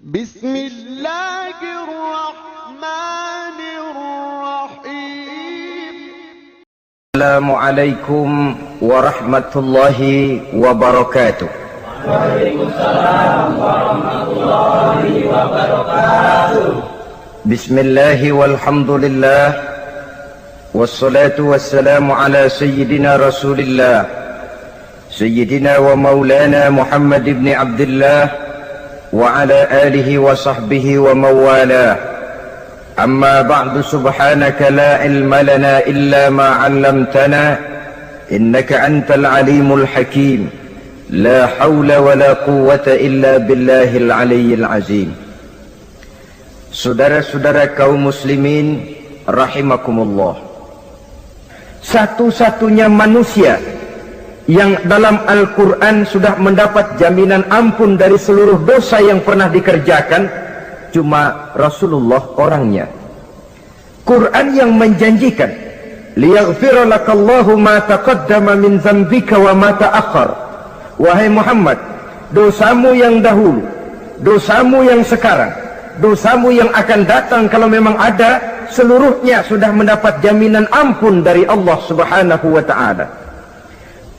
Bismillahirrahmanirrahim. Assalamualaikum warahmatullahi wabarakatuh. Waalaikumsalam warahmatullahi wabarakatuh. Bismillahi walhamdulillah, wassalatu wassalamu ala sayyidina rasulillah, sayyidina wa maulana Muhammad ibn Abdullah wa ala alihi wa sahbihi wa mawalah. Amma ba'du, subhanaka la ilma lana illa ma 'allamtana innaka antal alimul hakim. La hawla wa la quwwata illa billahil aliyyil azim. Saudara-saudara kaum muslimin rahimakumullah, satu-satunya manusia yang dalam Al-Quran sudah mendapat jaminan ampun dari seluruh dosa yang pernah dikerjakan cuma Rasulullah orangnya. Quran yang menjanjikan liyaghfira lakallahu ma taqaddama min dzambika wa ma ta'akhkhar. Wahai Muhammad, dosamu yang dahulu, dosamu yang sekarang, dosamu yang akan datang kalau memang ada, seluruhnya sudah mendapat jaminan ampun dari Allah Subhanahu wa ta'ala.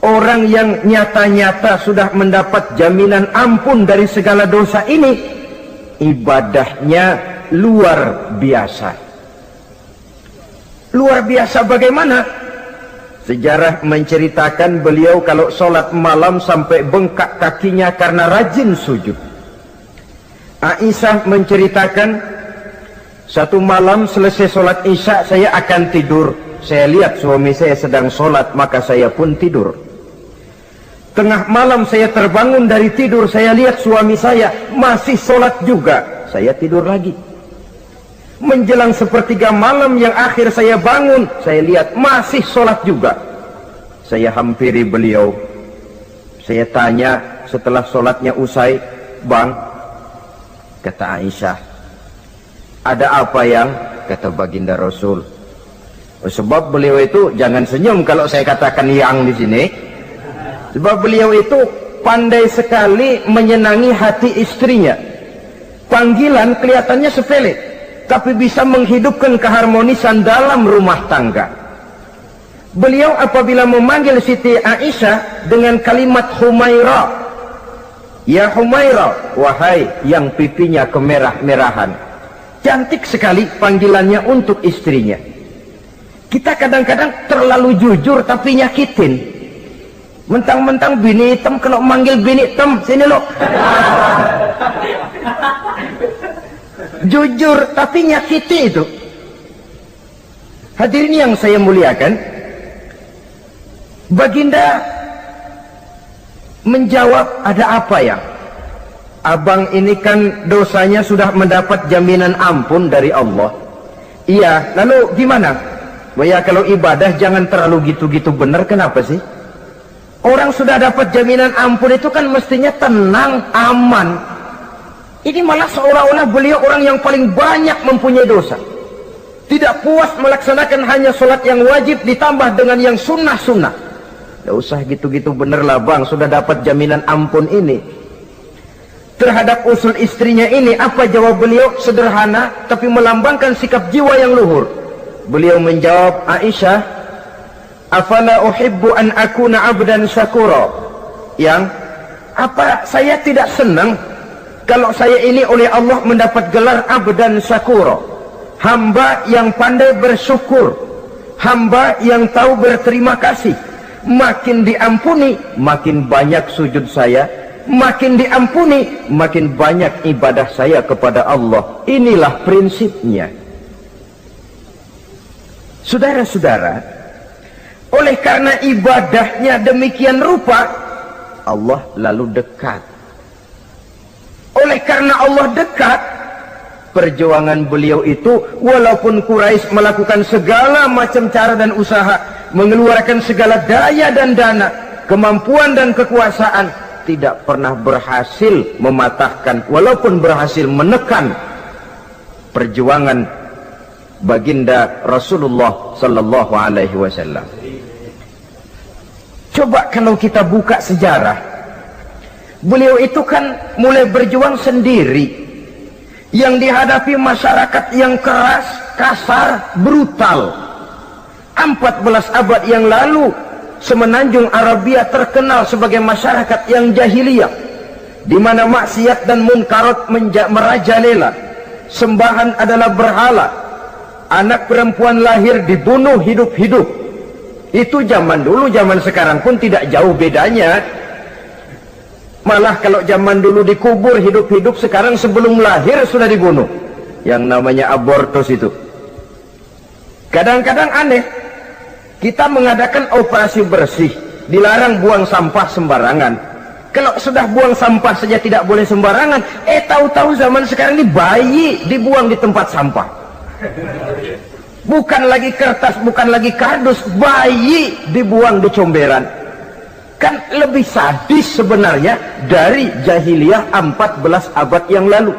Orang yang nyata-nyata sudah mendapat jaminan ampun dari segala dosa ini, ibadahnya luar biasa. Luar biasa bagaimana? Sejarah menceritakan beliau kalau sholat malam sampai bengkak kakinya karena rajin sujud. Aisyah menceritakan, satu malam selesai sholat isya saya akan tidur. Saya lihat suami saya sedang sholat, maka saya pun tidur. Tengah malam saya terbangun dari tidur, saya lihat suami saya masih sholat juga, saya tidur lagi. Menjelang sepertiga malam yang akhir saya bangun, saya lihat masih sholat juga. Saya hampiri beliau, saya tanya setelah sholatnya usai, "Bang," kata Aisyah, "ada apa yang?" Kata baginda Rasul, sebab beliau itu, jangan senyum kalau saya katakan yang di sini, sebab beliau itu pandai sekali menyenangi hati istrinya. Panggilan kelihatannya sepele, tapi bisa menghidupkan keharmonisan dalam rumah tangga. Beliau apabila memanggil Siti Aisyah dengan kalimat Humaira, "Ya Humaira," wahai yang pipinya kemerah-merahan. Cantik sekali panggilannya untuk istrinya. Kita kadang-kadang terlalu jujur tapi nyakitin. Mentang-mentang bini hitam, kalau manggil bini hitam, sini lo. Jujur tapi nyakiti itu. Hadirin yang saya muliakan, baginda menjawab, "Ada apa ya? Abang ini kan dosanya sudah mendapat jaminan ampun dari Allah." "Iya, lalu gimana?" "Ya kalau ibadah jangan terlalu gitu-gitu benar, kenapa sih? Orang sudah dapat jaminan ampun itu kan mestinya tenang, aman. Ini malah seolah-olah beliau orang yang paling banyak mempunyai dosa. Tidak puas melaksanakan hanya sholat yang wajib ditambah dengan yang sunnah-sunnah. Tidak usah gitu-gitu bener lah bang, sudah dapat jaminan ampun ini." Terhadap usul istrinya ini, apa jawab beliau? Sederhana tapi melambangkan sikap jiwa yang luhur. Beliau menjawab, "Aisyah, afala uhibbu an akuna abdan syakura." Yang apa saya tidak senang kalau saya ini oleh Allah mendapat gelar abdan syakura, hamba yang pandai bersyukur, hamba yang tahu berterima kasih. Makin diampuni, makin banyak sujud saya, makin diampuni, makin banyak ibadah saya kepada Allah. Inilah prinsipnya. Saudara-saudara, oleh karena ibadahnya demikian rupa, Allah lalu dekat. Oleh karena Allah dekat, perjuangan beliau itu, walaupun Quraisy melakukan segala macam cara dan usaha, mengeluarkan segala daya dan dana, kemampuan dan kekuasaan, tidak pernah berhasil mematahkan, walaupun berhasil menekan perjuangan baginda Rasulullah sallallahu alaihi wasallam. Coba kalau kita buka sejarah, beliau itu kan mulai berjuang sendiri, yang dihadapi masyarakat yang keras, kasar, brutal. 14 abad yang lalu semenanjung Arabia terkenal sebagai masyarakat yang jahiliyah, di mana maksiat dan munkarat merajalela. Sembahan adalah berhala. Anak perempuan lahir dibunuh hidup-hidup. Itu zaman dulu, zaman sekarang pun tidak jauh bedanya. Malah kalau zaman dulu dikubur hidup-hidup, sekarang sebelum lahir sudah dibunuh. Yang namanya abortus itu. Kadang-kadang aneh, kita mengadakan operasi bersih, dilarang buang sampah sembarangan. Kalau sudah buang sampah saja tidak boleh sembarangan, tahu-tahu zaman sekarang ini bayi dibuang di tempat sampah. Bukan lagi kertas, bukan lagi kardus, bayi dibuang di comberan. Kan lebih sadis sebenarnya dari jahiliyah 14 abad yang lalu.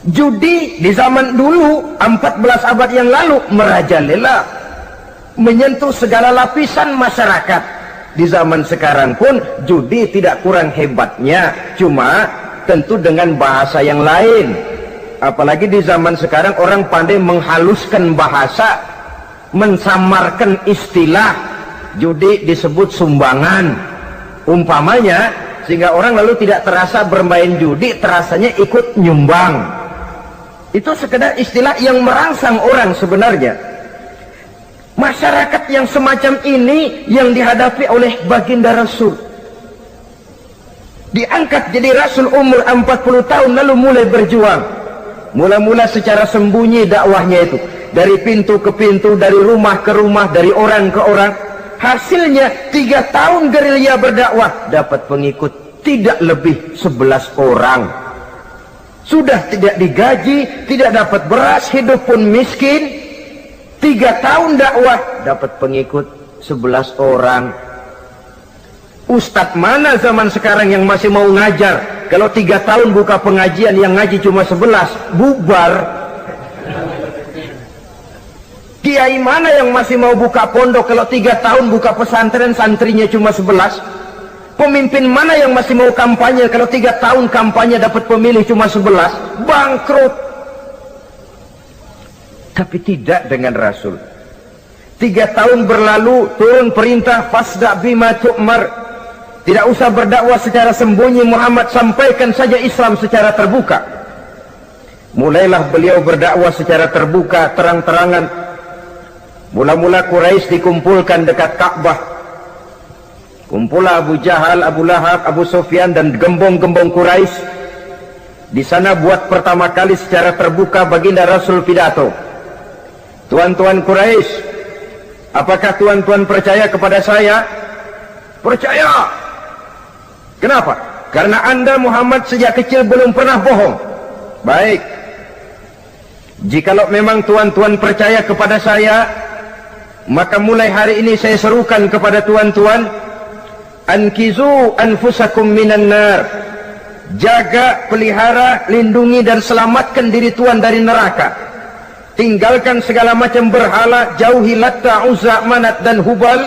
Judi di zaman dulu 14 abad yang lalu merajalela, menyentuh segala lapisan masyarakat. Di zaman sekarang pun judi tidak kurang hebatnya, cuma tentu dengan bahasa yang lain. Apalagi di zaman sekarang orang pandai menghaluskan bahasa, mensamarkan istilah. Judi disebut sumbangan umpamanya, sehingga orang lalu tidak terasa bermain judi, terasanya ikut nyumbang. Itu sekedar istilah yang merangsang orang sebenarnya. Masyarakat yang semacam ini yang dihadapi oleh baginda Rasul. Diangkat jadi Rasul umur 40 tahun lalu mulai berjuang. Mula-mula secara sembunyi dakwahnya itu. Dari pintu ke pintu, dari rumah ke rumah, dari orang ke orang. Hasilnya 3 tahun gerilya berdakwah, dapat pengikut tidak lebih 11 orang. Sudah tidak digaji, tidak dapat beras, hidup pun miskin. 3 tahun dakwah dapat pengikut 11 orang. Ustadz mana zaman sekarang yang masih mau ngajar? Kalau 3 tahun buka pengajian yang ngaji cuma 11, bubar. Kiai mana yang masih mau buka pondok kalau 3 tahun buka pesantren santrinya cuma 11? Pemimpin mana yang masih mau kampanye kalau 3 tahun kampanye dapat pemilih cuma 11? Bangkrut. Tapi tidak dengan Rasul. 3 tahun berlalu, turun perintah fasda' bima tu'mar. Tidak usah berdakwah secara sembunyi, Muhammad sampaikan saja Islam secara terbuka. Mulailah beliau berdakwah secara terbuka, terang-terangan. Mula-mula Quraisy dikumpulkan dekat Ka'bah. Kumpulah Abu Jahal, Abu Lahab, Abu Sufyan dan gembong-gembong Quraisy. Di sana buat pertama kali secara terbuka baginda Rasul pidato. Tuan-tuan Quraisy, apakah tuan-tuan percaya kepada saya? Percaya. Kenapa? Karena Anda Muhammad sejak kecil belum pernah bohong. Baik. Jikalau memang tuan-tuan percaya kepada saya, maka mulai hari ini saya serukan kepada tuan-tuan, ankizu anfusakum minan nar. Jaga, pelihara, lindungi dan selamatkan diri tuan dari neraka. Tinggalkan segala macam berhala, jauhi Latta, Uzza, Manat dan Hubal.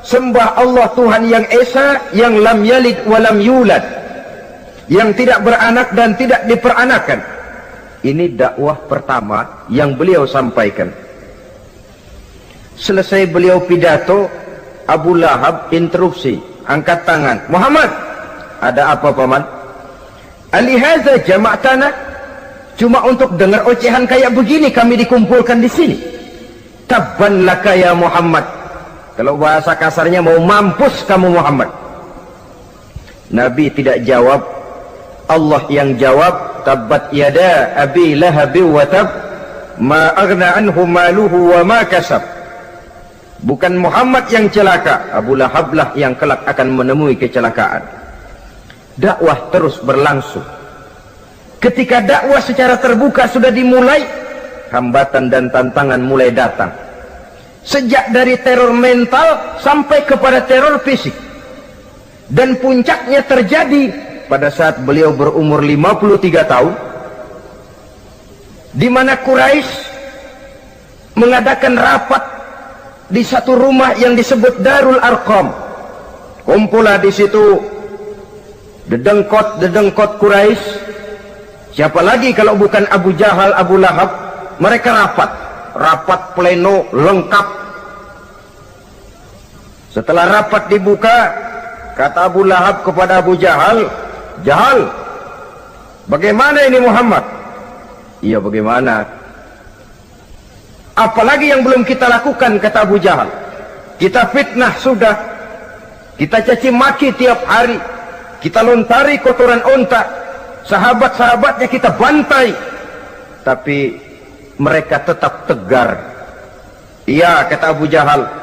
Sembah Allah Tuhan yang Esa, yang lam yalid walam yulad, yang tidak beranak dan tidak diperanakan. Ini dakwah pertama yang beliau sampaikan. Selesai beliau pidato, Abu Lahab interupsi, angkat tangan. Muhammad, ada apa paman? Alihaza jama'tana? Cuma untuk dengar ocehan kayak begini kami dikumpulkan di sini. Tabban laka ya Muhammad. Kalau bahasa kasarnya mau mampus kamu Muhammad. Nabi tidak jawab, Allah yang jawab. Tabbat yada abi lahabi wa tab, ma aghna anhu maluhu wa ma kasab. Bukan Muhammad yang celaka, Abu Lahab lah yang kelak akan menemui kecelakaan. Dakwah terus berlangsung. Ketika dakwah secara terbuka sudah dimulai, hambatan dan tantangan mulai datang. Sejak dari teror mental sampai kepada teror fisik. Dan puncaknya terjadi pada saat beliau berumur 53 tahun, di mana Quraisy mengadakan rapat di satu rumah yang disebut Darul Arqam. Kumpulah di situ dedengkot-dedengkot Quraisy, Siapa lagi kalau bukan Abu Jahal, Abu Lahab? Mereka rapat pleno lengkap. Setelah rapat dibuka, kata Abu Lahab kepada Abu Jahal, Jahal, bagaimana ini Muhammad? Iya, bagaimana? Apalagi yang belum kita lakukan, kata Abu Jahal. Kita fitnah sudah, kita caci maki tiap hari, kita lontari kotoran onta, sahabat-sahabatnya kita bantai, tapi mereka tetap tegar. Iya, kata Abu Jahal.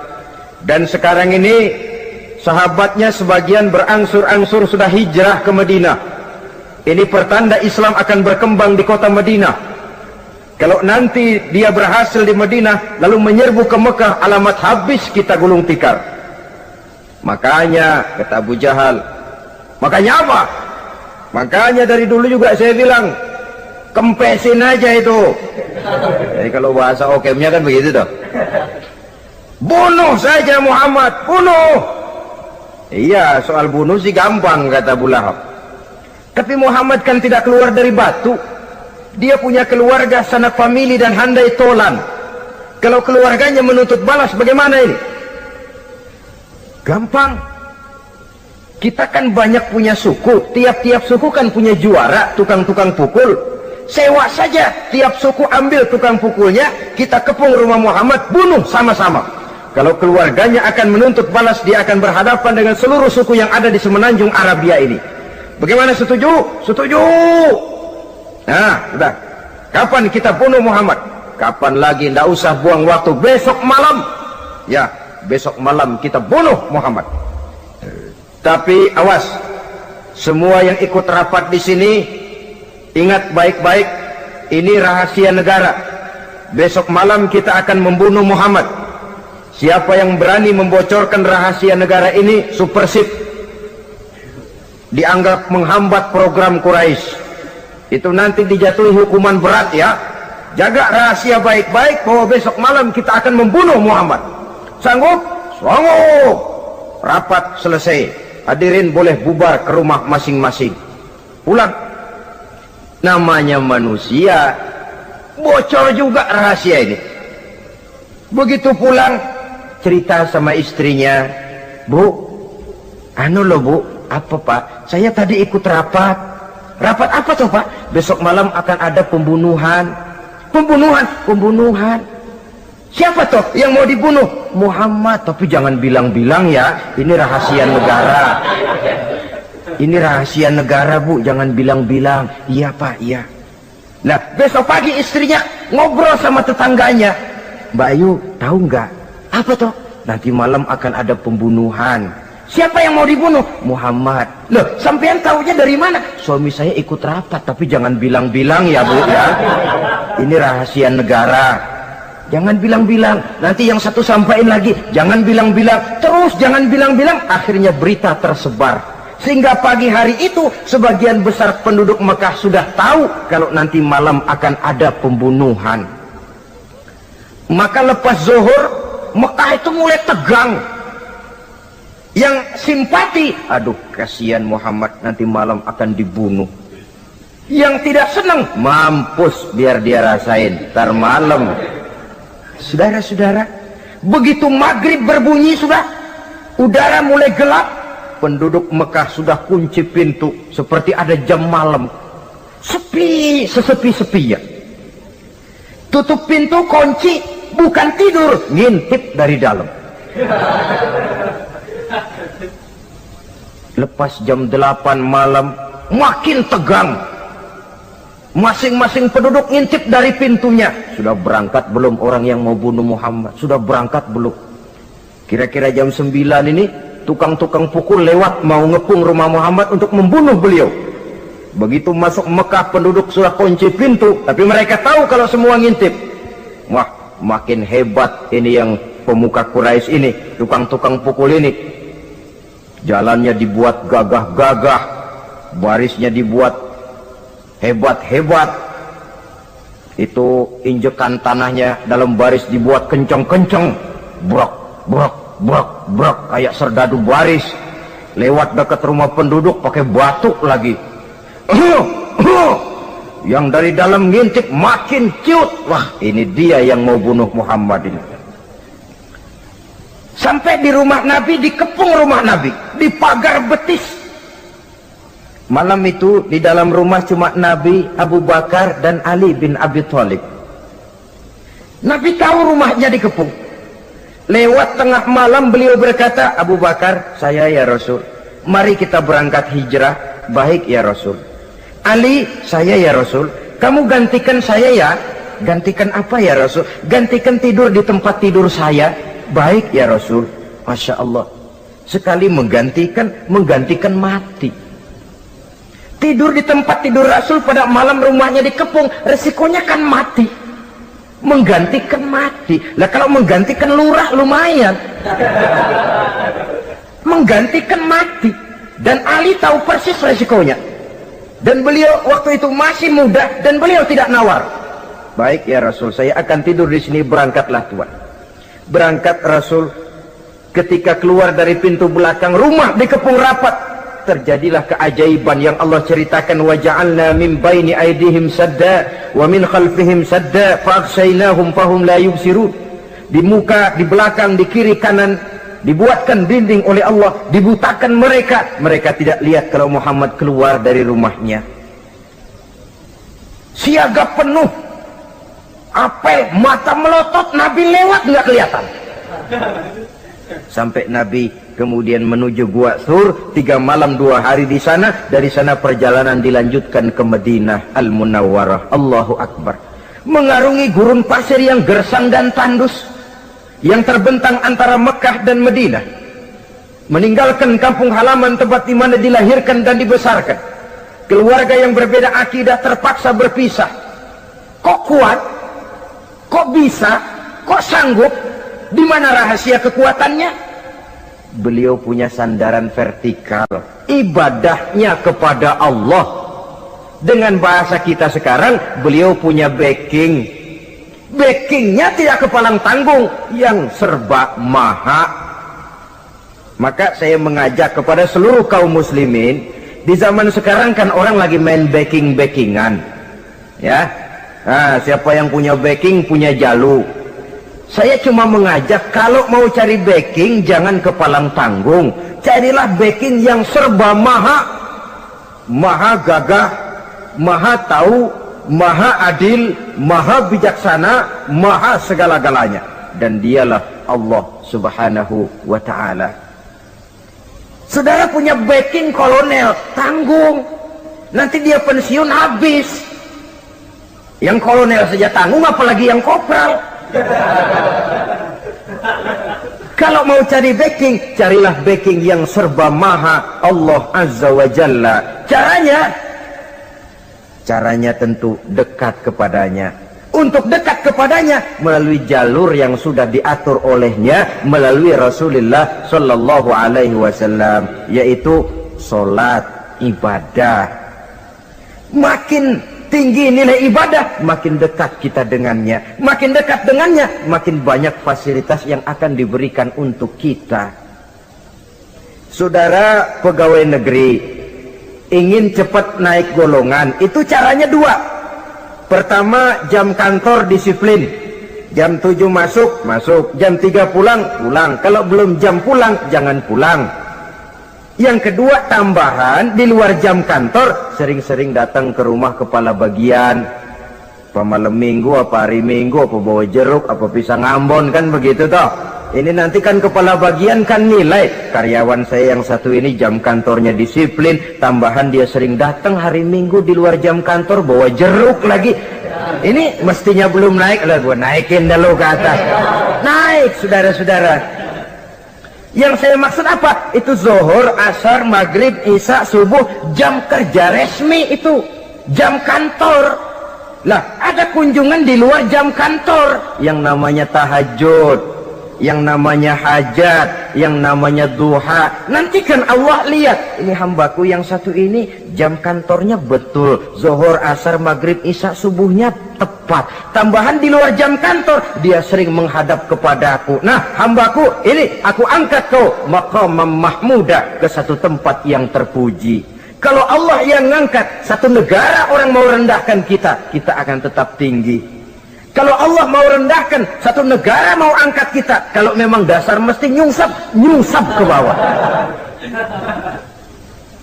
Dan sekarang ini sahabatnya sebagian berangsur-angsur sudah hijrah ke Madinah. Ini pertanda Islam akan berkembang di kota Madinah. Kalau nanti dia berhasil di Madinah lalu menyerbu ke Mekah, alamat habis kita gulung tikar. Makanya, kata Abu Jahal, makanya apa? Makanya dari dulu juga saya bilang, kempesin aja itu. Jadi kalau bahasa okemnya kan begitu toh. Bunuh saja Muhammad, bunuh. Iya, soal bunuh sih gampang, kata Abu Lahab. Tapi Muhammad kan tidak keluar dari batu. Dia punya keluarga, sanak famili dan handai tolan. Kalau keluarganya menuntut balas, bagaimana ini? Gampang. Kita kan banyak punya suku. Tiap-tiap suku kan punya juara, tukang-tukang pukul. Sewa saja, tiap suku ambil tukang pukulnya, kita kepung rumah Muhammad, bunuh sama-sama. Kalau keluarganya akan menuntut balas, dia akan berhadapan dengan seluruh suku yang ada di semenanjung Arabia ini. Bagaimana, setuju? Setuju. Nah, sudah. Kapan kita bunuh Muhammad? Kapan lagi? Tidak usah buang waktu. Besok malam. Ya, besok malam kita bunuh Muhammad. Tapi awas, semua yang ikut rapat di sini, ingat baik-baik, ini rahasia negara. Besok malam kita akan membunuh Muhammad. Siapa yang berani membocorkan rahasia negara ini, supersip, dianggap menghambat program Quraisy. Itu nanti dijatuhi hukuman berat ya. Jaga rahasia baik-baik bahwa besok malam kita akan membunuh Muhammad. Sanggup? Sanggup. Rapat selesai. Hadirin boleh bubar ke rumah masing-masing. Pulang. Namanya manusia, bocor juga rahasia ini. Begitu pulang, cerita sama istrinya, Bu, anu loh Bu, apa Pak? Saya tadi ikut rapat. Rapat apa tuh Pak? Besok malam akan ada pembunuhan. Pembunuhan. Siapa tuh yang mau dibunuh? Muhammad. Tapi jangan bilang-bilang ya, ini rahasia negara. Ini rahasia negara Bu, jangan bilang-bilang. Iya Pak, iya. Nah, besok pagi istrinya ngobrol sama tetangganya. Mbak Ayu, tahu nggak? Apa tuh? Nanti malam akan ada pembunuhan. Siapa yang mau dibunuh? Muhammad. Loh, sampean tahunya dari mana? Suami saya ikut rapat, tapi jangan bilang-bilang ya Bu ya. Ini rahasia negara. Jangan bilang-bilang. Nanti yang satu sampaikan lagi, jangan bilang-bilang. Terus jangan bilang-bilang, akhirnya berita tersebar. Sehingga pagi hari itu sebagian besar penduduk Mekah sudah tahu kalau nanti malam akan ada pembunuhan. Maka lepas zuhur, Mekah itu mulai tegang. Yang simpati, aduh kasihan Muhammad nanti malam akan dibunuh. Yang tidak senang, mampus biar dia rasain ntar malam. Saudara-saudara, begitu maghrib berbunyi sudah, udara mulai gelap, penduduk Mekah sudah kunci pintu seperti ada jam malam. Sepi, sesepi-sepinya. Tutup pintu, kunci, bukan tidur, ngintip dari dalam. Lepas jam 8 malam makin tegang. Masing-masing penduduk ngintip dari pintunya. Sudah berangkat belum orang yang mau bunuh Muhammad? Sudah berangkat belum? Kira-kira jam 9 ini tukang-tukang pukul lewat mau ngepung rumah Muhammad untuk membunuh beliau. Begitu masuk Mekah penduduk sudah kunci pintu, tapi mereka tahu kalau semua ngintip. Wah, makin hebat ini yang pemuka Quraisy ini, tukang-tukang pukul ini. Jalannya dibuat gagah-gagah, barisnya dibuat hebat-hebat. Itu injekan tanahnya dalam baris dibuat kencang-kencang, brok, brok, brok, brok, kayak serdadu baris. Lewat dekat rumah penduduk pakai batuk lagi. Yang dari dalam ngintip makin cute. Wah, ini dia yang mau bunuh Muhammad ini. Sampai di rumah Nabi, dikepung rumah Nabi, di pagar betis. Malam itu di dalam rumah cuma Nabi, Abu Bakar dan Ali bin Abi Thalib. Nabi tahu rumahnya dikepung. Lewat tengah malam beliau berkata, Abu Bakar, saya ya Rasul, mari kita berangkat hijrah. Baik ya Rasul. Ali, saya ya Rasul, kamu gantikan saya ya. Gantikan apa ya Rasul? Gantikan tidur di tempat tidur saya. Baik ya Rasul. Masya Allah, sekali menggantikan mati. Tidur di tempat tidur Rasul pada malam rumahnya dikepung, resikonya kan mati. Menggantikan mati. Lah kalau menggantikan lurah lumayan. Menggantikan mati. Dan Ali tahu persis resikonya. Dan beliau waktu itu masih muda dan beliau tidak nawar. Baik ya Rasul, saya akan tidur di sini, berangkatlah Tuhan. Berangkat Rasul, ketika keluar dari pintu belakang rumah dikepung rapat, terjadilah keajaiban yang Allah ceritakan. Wa ja'alna min baini aydihim sadda wa min khalfihim sadda fa'aghshaynahum fahum la yubsirun. Di muka, di belakang, di kiri kanan dibuatkan dinding oleh Allah, dibutakan mereka tidak lihat kalau Muhammad keluar dari rumahnya. Siaga penuh, apel, mata melotot, Nabi lewat nggak kelihatan. Sampai Nabi kemudian menuju Gua Thur, 3 malam 2 hari di sana. Dari sana perjalanan dilanjutkan ke Madinah Al-Munawwarah. Allahu Akbar. Mengarungi gurun pasir yang gersang dan tandus, yang terbentang antara Mekah dan Madinah. Meninggalkan kampung halaman tempat di mana dilahirkan dan dibesarkan. Keluarga yang berbeda akidah terpaksa berpisah. Kok kuat? Kok bisa? Kok sanggup? Di mana rahasia kekuatannya? Beliau punya sandaran vertikal, ibadahnya kepada Allah. Dengan bahasa kita sekarang, beliau punya backingnya tidak kepalang tanggung, yang serba maha. Maka saya mengajak kepada seluruh kaum muslimin, di zaman sekarang kan orang lagi main backingan, ya. Nah, siapa yang punya backing punya jalu. Saya cuma mengajak, kalau mau cari backing jangan kepalang tanggung, carilah backing yang serba maha. Maha gagah, maha tahu, maha adil, maha bijaksana, maha segala-galanya. Dan dialah Allah subhanahu wa ta'ala. Saudara punya backing kolonel, tanggung. Nanti dia pensiun habis. Yang kolonel saja tanggung, apalagi yang kopral. Kalau mau cari backing, carilah backing yang serba maha, Allah azza wa jalla. Caranya tentu dekat kepadanya. Untuk dekat kepadanya melalui jalur yang sudah diatur olehnya, melalui Rasulullah sallallahu alaihi wasallam, yaitu salat, ibadah. Makin tinggi nilai ibadah, makin dekat kita dengannya. Makin dekat dengannya, makin banyak fasilitas yang akan diberikan untuk kita. Saudara pegawai negeri ingin cepat naik golongan, itu caranya 2. Pertama, jam kantor disiplin. Jam 7 masuk, jam 3 pulang. Kalau belum jam pulang, jangan pulang. Yang kedua, tambahan, di luar jam kantor sering-sering datang ke rumah kepala bagian. Apa malam minggu, apa hari minggu, apa bawa jeruk, apa pisang Ambon, kan begitu toh. Ini nanti kan kepala bagian kan nilai, karyawan saya yang satu ini jam kantornya disiplin, tambahan dia sering datang hari minggu di luar jam kantor bawa jeruk lagi. Ini mestinya belum naik, lah gua naikin dulu ke atas. Naik, saudara-saudara. Yang saya maksud apa? Itu zuhur, asar, maghrib, isya, subuh, jam kerja resmi itu, jam kantor. Lah, ada kunjungan di luar jam kantor, yang namanya tahajud, yang namanya hajat, yang namanya duha. Nanti kan Allah lihat, ini hambaku yang satu ini jam kantornya betul, zuhur, asar, maghrib, isya, subuhnya tepat. Tambahan di luar jam kantor, dia sering menghadap kepadaku. Nah, hambaku ini aku angkat kau maqamam mahmudah, ke satu tempat yang terpuji. Kalau Allah yang ngangkat, satu negara orang mau rendahkan kita, kita akan tetap tinggi. Kalau Allah mau rendahkan, satu negara mau angkat kita, kalau memang dasar mesti nyungsap ke bawah.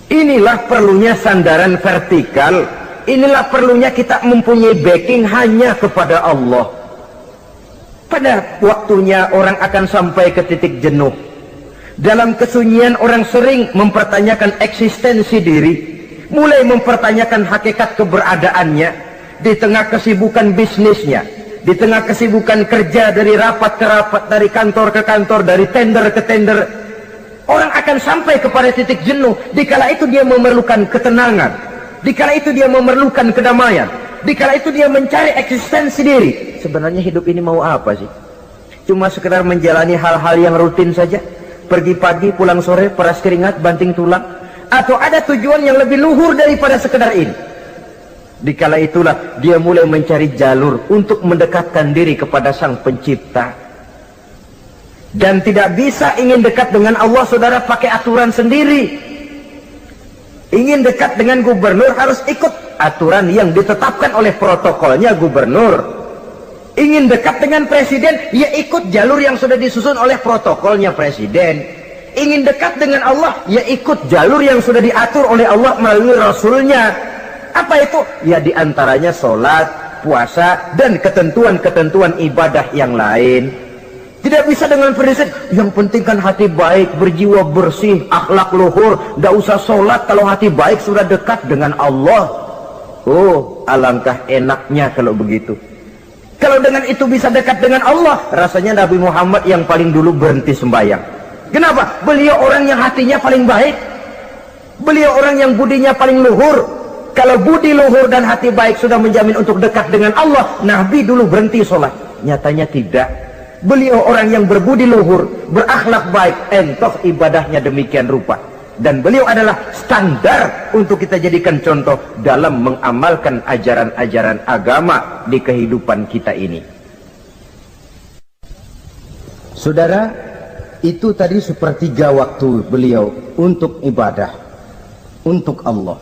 Inilah perlunya sandaran vertikal. Inilah perlunya kita mempunyai backing hanya kepada Allah. Pada waktunya orang akan sampai ke titik jenuh. Dalam kesunyian orang sering mempertanyakan eksistensi diri, mulai mempertanyakan hakikat keberadaannya di tengah kesibukan bisnisnya, di tengah kesibukan kerja dari rapat ke rapat, dari kantor ke kantor, dari tender ke tender. Orang akan sampai kepada titik jenuh. Dikala itu dia memerlukan ketenangan, dikala itu dia memerlukan kedamaian, dikala itu dia mencari eksistensi diri. Sebenarnya hidup ini mau apa sih? Cuma sekedar menjalani hal-hal yang rutin saja, pergi pagi pulang sore, peras keringat banting tulang, atau ada tujuan yang lebih luhur daripada sekedar ini? Dikala itulah dia mulai mencari jalur untuk mendekatkan diri kepada Sang Pencipta. Dan tidak bisa ingin dekat dengan Allah, saudara, pakai aturan sendiri. Ingin dekat dengan gubernur harus ikut aturan yang ditetapkan oleh protokolnya gubernur. Ingin dekat dengan presiden, ya ikut jalur yang sudah disusun oleh protokolnya presiden. Ingin dekat dengan Allah, ya ikut jalur yang sudah diatur oleh Allah melalui Rasulnya. Apa itu? Ya diantaranya sholat, puasa, dan ketentuan-ketentuan ibadah yang lain. Tidak bisa dengan prinsip, yang penting kan hati baik, berjiwa bersih, akhlak luhur, gak usah sholat kalau hati baik sudah dekat dengan Allah. Oh, alangkah enaknya kalau begitu. Kalau dengan itu bisa dekat dengan Allah, rasanya Nabi Muhammad yang paling dulu berhenti sembahyang. Kenapa? Beliau orang yang hatinya paling baik. Beliau orang yang budinya paling luhur. Kalau budi luhur dan hati baik sudah menjamin untuk dekat dengan Allah, Nabi dulu berhenti sholat. Nyatanya tidak. Beliau orang yang berbudi luhur, berakhlak baik, entoh ibadahnya demikian rupa. Dan beliau adalah standar untuk kita jadikan contoh dalam mengamalkan ajaran-ajaran agama di kehidupan kita ini. Saudara, itu tadi sepertiga waktu beliau untuk ibadah, untuk Allah.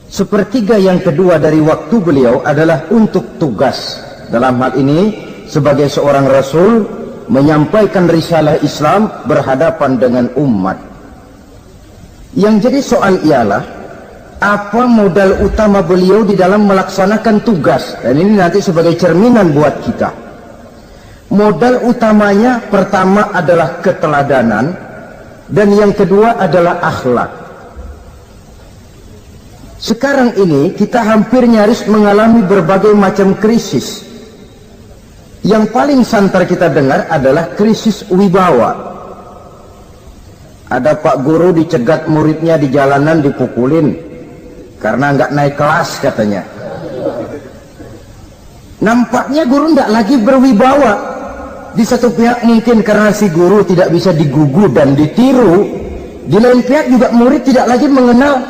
Sepertiga yang kedua dari waktu beliau adalah untuk tugas. Dalam hal ini, sebagai seorang Rasul, menyampaikan risalah Islam berhadapan dengan umat. Yang jadi soal ialah, apa modal utama beliau di dalam melaksanakan tugas? Dan ini nanti sebagai cerminan buat kita. Modal utamanya pertama adalah keteladanan, dan yang kedua adalah akhlak. Sekarang ini kita hampir nyaris mengalami berbagai macam krisis. Yang paling santer kita dengar adalah krisis wibawa. Ada pak guru dicegat muridnya di jalanan, dipukulin karena nggak naik kelas katanya. Nampaknya guru nggak lagi berwibawa. Di satu pihak mungkin karena si guru tidak bisa digugu dan ditiru, di lain pihak juga murid tidak lagi mengenal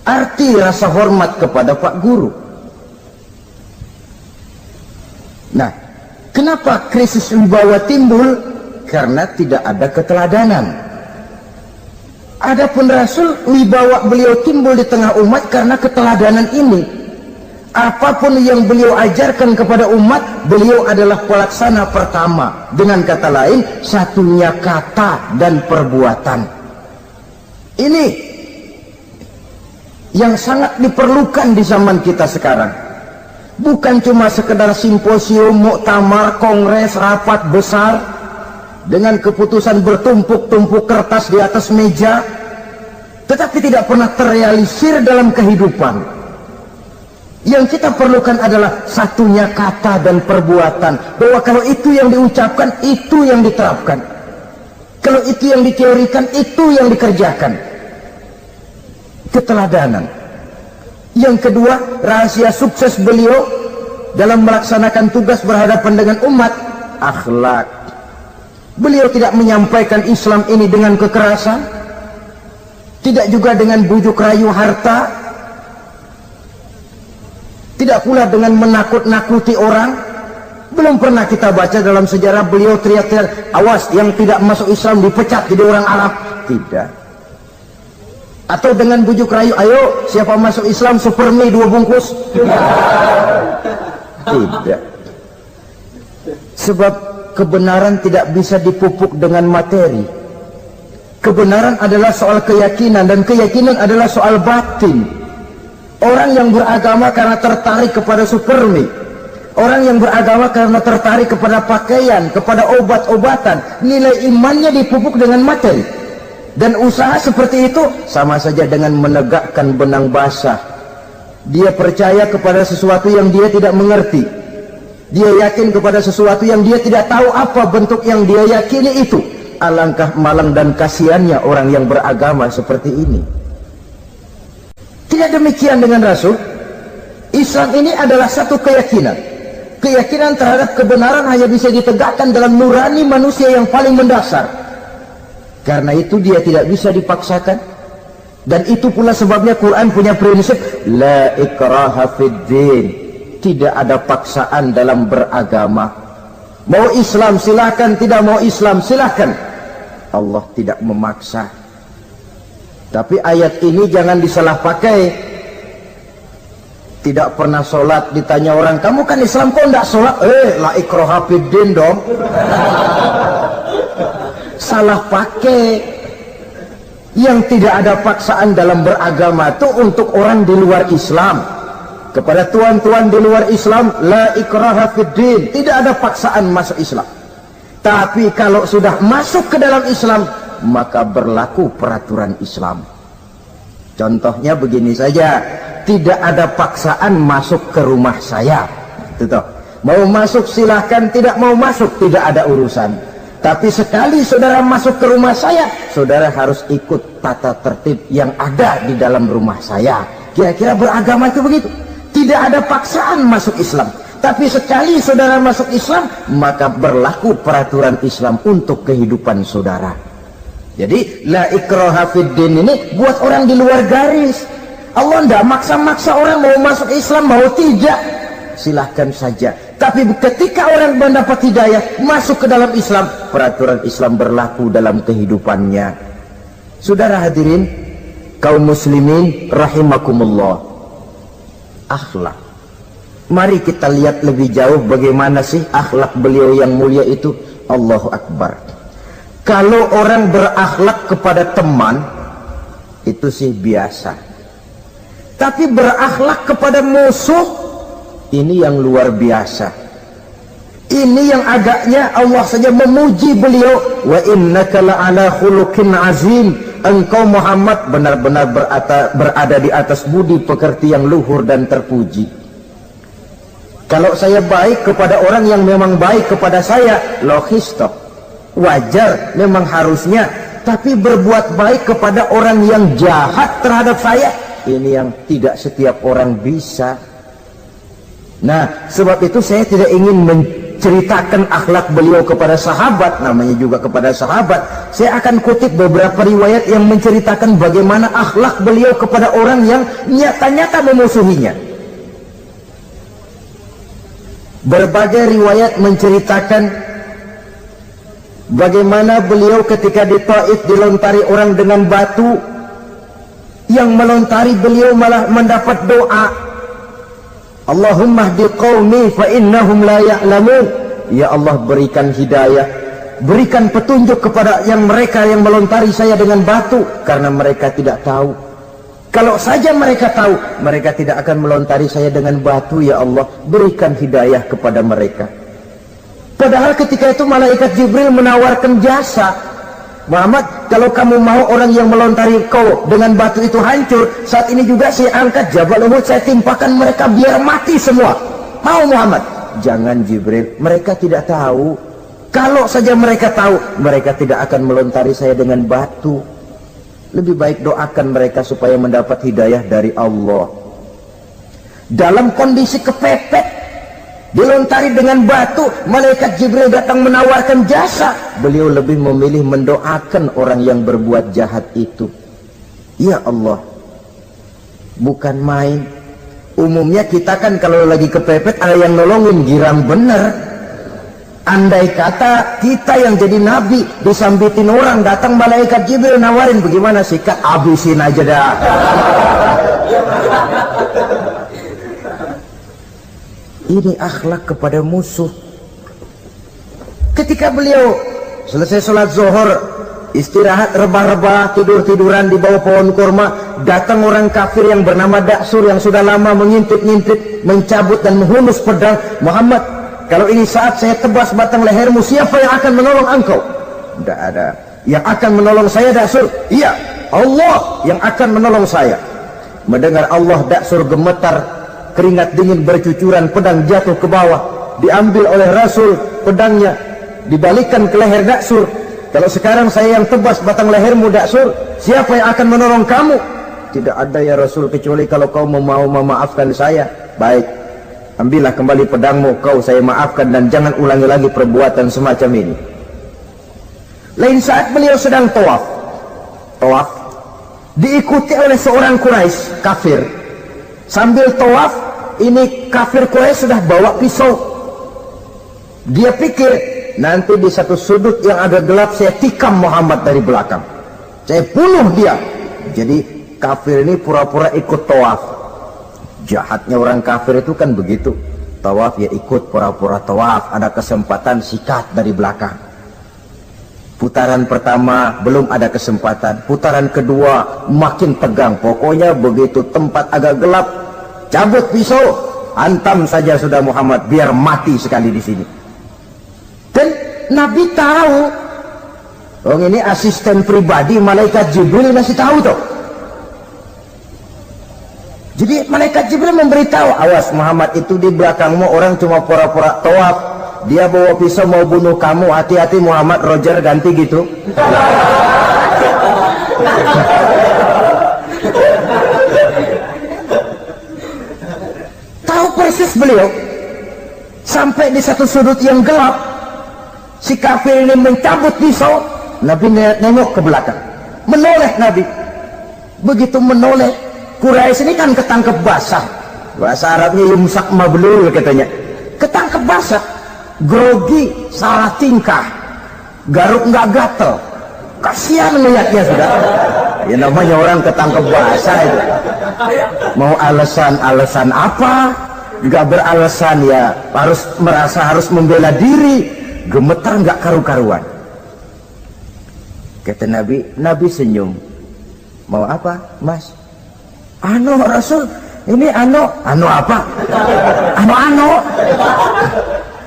arti rasa hormat kepada pak guru. Nah, kenapa krisis wibawa timbul? Karena tidak ada keteladanan. Adapun Rasul, wibawa beliau timbul di tengah umat karena keteladanan ini. Apapun yang beliau ajarkan kepada umat, beliau adalah pelaksana pertama. Dengan kata lain, satunya kata dan perbuatan. Ini yang sangat diperlukan di zaman kita sekarang. Bukan cuma sekedar simposium, muktamar, kongres, rapat besar dengan keputusan bertumpuk-tumpuk kertas di atas meja, tetapi tidak pernah terrealisir dalam kehidupan. Yang kita perlukan adalah satunya kata dan perbuatan, bahwa kalau itu yang diucapkan, itu yang diterapkan. Kalau itu yang diteorikan, itu yang dikerjakan. Keteladanan. Yang kedua, rahasia sukses beliau dalam melaksanakan tugas berhadapan dengan umat, akhlak. Beliau tidak menyampaikan Islam ini dengan kekerasan, tidak juga dengan bujuk rayu harta, tidak pula dengan menakut-nakuti orang. Belum pernah kita baca dalam sejarah beliau teriak-teriak, awas yang tidak masuk Islam dipecat jadi orang Arab. Tidak. Atau dengan bujuk rayu, ayo siapa masuk Islam super mie 2 bungkus? Tidak. Sebab kebenaran tidak bisa dipupuk dengan materi. Kebenaran adalah soal keyakinan, dan keyakinan adalah soal batin. Orang yang beragama karena tertarik kepada super mie, orang yang beragama karena tertarik kepada pakaian, kepada obat-obatan, nilai imannya dipupuk dengan materi. Dan usaha seperti itu sama saja dengan menegakkan benang basah. Dia percaya kepada sesuatu yang dia tidak mengerti. Dia yakin kepada sesuatu yang dia tidak tahu apa bentuk yang dia yakini itu. Alangkah malang dan kasihannya orang yang beragama seperti ini. Tidak demikian dengan Rasul. Islam ini adalah satu keyakinan. Keyakinan terhadap kebenaran hanya bisa ditegakkan dalam nurani manusia yang paling mendasar. Karena itu dia tidak bisa dipaksakan. Dan itu pula sebabnya Quran punya prinsip la ikraha fid din. Tidak ada paksaan dalam beragama. Mau Islam silahkan, tidak mau Islam silahkan. Allah tidak memaksa. Tapi ayat ini jangan disalah pakai. Tidak pernah sholat, ditanya orang, kamu kan Islam kok enggak sholat? La ikraha fid din dong. Salah pakai. Yang tidak ada paksaan dalam beragama itu untuk orang di luar Islam. Kepada tuan-tuan di luar Islam, la ikraha fid din, tidak ada paksaan masuk Islam. Tapi kalau sudah masuk ke dalam Islam, maka berlaku peraturan Islam. Contohnya begini saja, tidak ada paksaan masuk ke rumah saya. Itu mau masuk silahkan, tidak mau masuk tidak ada urusan. Tapi sekali saudara masuk ke rumah saya, saudara harus ikut tata tertib yang ada di dalam rumah saya. Kira-kira beragama itu begitu. Tidak ada paksaan masuk Islam. Tapi sekali saudara masuk Islam, maka berlaku peraturan Islam untuk kehidupan saudara. Jadi la ikraha fid din ini buat orang di luar garis. Allah tidak maksa-maksa orang mau masuk Islam mau tidak, silahkan saja. Tapi ketika orang mendapat hidayah masuk ke dalam Islam, peraturan Islam berlaku dalam kehidupannya. Saudara hadirin kaum muslimin rahimakumullah, akhlak, mari kita lihat lebih jauh bagaimana sih akhlak beliau yang mulia itu. Allahu Akbar. Kalau orang berakhlak kepada teman itu sih biasa, tapi berakhlak kepada musuh ini yang luar biasa. Ini yang agaknya Allah saja memuji beliau, wa innaka la'ala khuluqin azim. Engkau Muhammad benar-benar berada di atas budi pekerti yang luhur dan terpuji. Kalau saya baik kepada orang yang memang baik kepada saya, logis toh, wajar, memang harusnya. Tapi berbuat baik kepada orang yang jahat terhadap saya, ini yang tidak setiap orang bisa. Nah, sebab itu saya tidak ingin menceritakan akhlak beliau kepada sahabat, namanya juga kepada sahabat. Saya akan kutip beberapa riwayat yang menceritakan bagaimana akhlak beliau kepada orang yang nyata-nyata memusuhinya. Berbagai riwayat menceritakan bagaimana beliau ketika di Taif dilontari orang dengan batu, yang melontari beliau malah mendapat doa, Allahumma hdi qaumi fa innahum la ya'lamun. Ya Allah, berikan hidayah, berikan petunjuk kepada mereka yang melontari saya dengan batu, karena mereka tidak tahu. Kalau saja mereka tahu, mereka tidak akan melontari saya dengan batu. Ya Allah, berikan hidayah kepada mereka. Padahal ketika itu malaikat Jibril menawarkan jasa, Muhammad, kalau kamu mau orang yang melontari kau dengan batu itu hancur, saat ini juga saya angkat Jabal Uhud, saya timpakan mereka biar mati semua. Mau Muhammad? Jangan Jibril, mereka tidak tahu. Kalau saja mereka tahu, mereka tidak akan melontari saya dengan batu. Lebih baik doakan mereka supaya mendapat hidayah dari Allah. Dalam kondisi kepepet, dilontari dengan batu, malaikat Jibril datang menawarkan jasa. Beliau lebih memilih mendoakan orang yang berbuat jahat itu. Ya Allah, bukan main. Umumnya kita kan kalau lagi kepepet ada yang nolongin, girang bener. Andai kata kita yang jadi nabi disambitin orang, datang malaikat Jibril nawarin, bagaimana sikap? Habisin aja dah. Ini akhlak kepada musuh. Ketika beliau selesai sholat zuhur, istirahat rebah-rebah, tidur-tiduran di bawah pohon kurma, datang orang kafir yang bernama Daksur yang sudah lama mengintip-ngintip, mencabut dan menghunus pedang. Muhammad, kalau ini saat saya tebas batang lehermu, siapa yang akan menolong engkau? Tidak ada. Yang akan menolong saya Daksur? Iya, Allah yang akan menolong saya. Mendengar Allah, Daksur gemetar, keringat dingin bercucuran, pedang jatuh ke bawah, diambil oleh Rasul pedangnya, dibalikkan ke leher Daksur. Kalau sekarang saya yang tebas batang lehermu Daksur, siapa yang akan menolong kamu? Tidak ada ya Rasul, kecuali kalau kau mau memaafkan saya. Baik, ambillah kembali pedangmu, kau saya maafkan, dan jangan ulangi lagi perbuatan semacam ini. Lain saat beliau sedang tawaf, diikuti oleh seorang Quraisy kafir. Sambil tawaf, ini kafir Quraisy sudah bawa pisau. Dia pikir, nanti di satu sudut yang agak gelap saya tikam Muhammad dari belakang, saya bunuh dia. Jadi kafir ini pura-pura ikut tawaf. Jahatnya orang kafir itu kan begitu, tawaf ya ikut pura-pura tawaf, ada kesempatan sikat dari belakang. Putaran pertama belum ada kesempatan, putaran kedua makin tegang. Pokoknya begitu tempat agak gelap, cabut pisau, hantam saja sudah Muhammad, biar mati sekali di sini. Dan Nabi tahu, oh ini asisten pribadi malaikat Jibril masih tahu tuh. Jadi malaikat Jibril memberitahu, awas Muhammad, itu di belakangmu orang cuma pura-pura tawaf, dia bawa pisau mau bunuh kamu, hati-hati Muhammad. Roger ganti gitu. Tahu persis beliau. Sampai di satu sudut yang gelap, si kafir ini mencabut pisau. Nabi nengok ke belakang, menoleh Nabi. Begitu menoleh, Quraisy ini kan ketangkep basah, bahasa Arabnya yumsak mablul katanya, ketangkep basah, grogi, salah tingkah, garuk nggak gatel, kasihan melihatnya sudah. Ya namanya orang ketangkep basah itu, mau alasan apa? Nggak beralasan ya, harus merasa harus membela diri, gemetar nggak karu-karuan. Kata Nabi senyum. Mau apa, Mas? Anu Rasul, ini anu apa? Anu.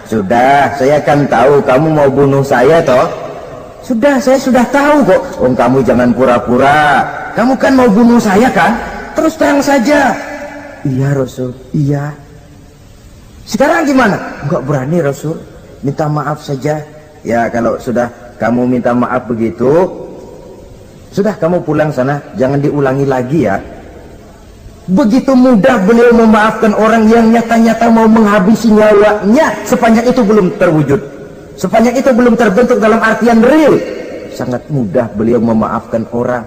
Sudah, saya kan tahu kamu mau bunuh saya toh. Sudah, saya sudah tahu kok. Oh, kamu jangan pura-pura. Kamu kan mau bunuh saya kan? Terus terang saja. Iya Rasul, iya. Sekarang gimana? Enggak berani Rasul. Minta maaf saja. Ya kalau sudah kamu minta maaf begitu, sudah kamu pulang sana, jangan diulangi lagi ya. Begitu mudah beliau memaafkan orang yang nyata-nyata mau menghabisi nyawanya, sepanjang itu belum terwujud, sepanjang itu belum terbentuk dalam artian real. Sangat mudah beliau memaafkan orang.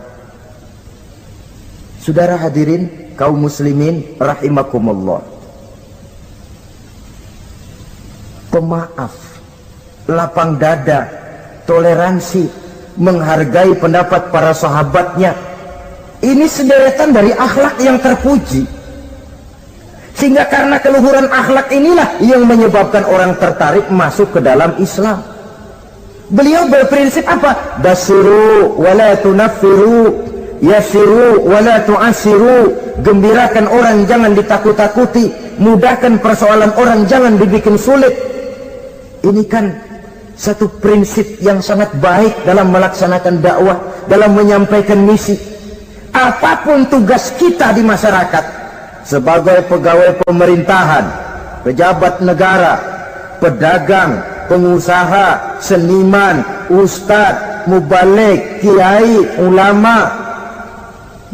Saudara hadirin kaum muslimin rahimakumullah, pemaaf, lapang dada, toleransi, menghargai pendapat para sahabatnya, ini sederetan dari akhlak yang terpuji. Sehingga karena keluhuran akhlak inilah yang menyebabkan orang tertarik masuk ke dalam Islam. Beliau berprinsip apa? Basiru wala tunaffiru, yasiru wala tu'asiru. Gembirakan orang, jangan ditakut-takuti. Mudahkan persoalan orang, jangan dibikin sulit. Ini kan satu prinsip yang sangat baik dalam melaksanakan dakwah, dalam menyampaikan misi. Apapun tugas kita di masyarakat, sebagai pegawai pemerintahan, pejabat negara, pedagang, pengusaha, seniman, ustadz, mubaligh, kiai, ulama,